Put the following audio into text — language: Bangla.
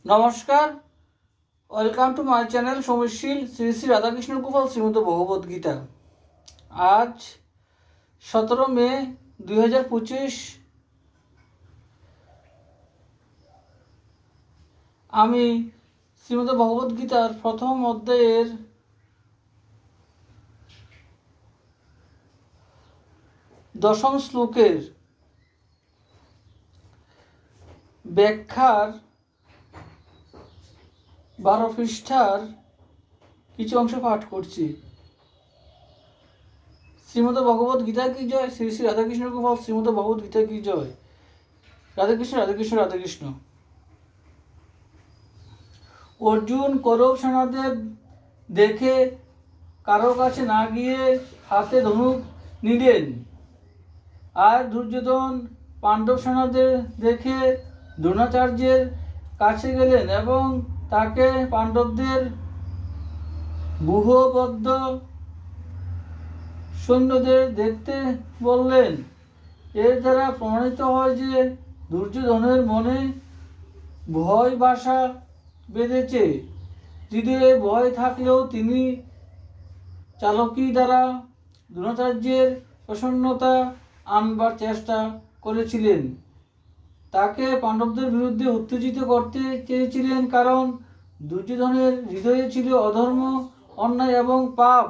নমস্কার, ওয়েলকাম টু মাই চ্যানেল সমীশীল শ্রী শ্রী রাধাকৃষ্ণ গোপাল শ্রীমদ ভগবদ গীতা। আজ 17 মে 2025। আমি শ্রীমদ ভগবদ গীতার প্রথম অধ্যায়ের 10ম শ্লোকের ব্যাখ্যার 12 পৃষ্ঠার কিছু অংশ পাঠ করছি। শ্রীমদ ভগবদ গীতা কি জয়, শ্রী শ্রী রাধাকৃষ্ণ গোপাল শ্রীমদ ভগবদ গীতা কি জয়। রাধাকৃষ্ণ রাধাকৃষ্ণ রাধাকৃষ্ণ। অর্জুন কৌরব সেনাদের দেখে কারো কাছে না গিয়ে হাতে ধনুক নিলেন, আর দুর্যোধন পাণ্ডব সেনাদের দেখে দ্রোণাচার্যের কাছে গেলেন এবং তাকে পাণ্ডবদের ব্যূহবদ্ধ সৈন্যদের দেখতে বললেন। এর দ্বারা প্রমাণিত হয় যে দুর্যোধনের মনে ভয় বাসা বেঁধেছে। হৃদয়ে ভয় থাকলেও তিনি চালাকি দ্বারা দ্রোণাচার্যের প্রসন্নতা আনবার চেষ্টা করেছিলেন। তাকে পাণ্ডবদের বিরুদ্ধে উত্তেজিত করতে চেয়েছিলেন, কারণ দুর্যোধনের হৃদয়ে ছিল অধর্ম, অন্যায় এবং পাপ।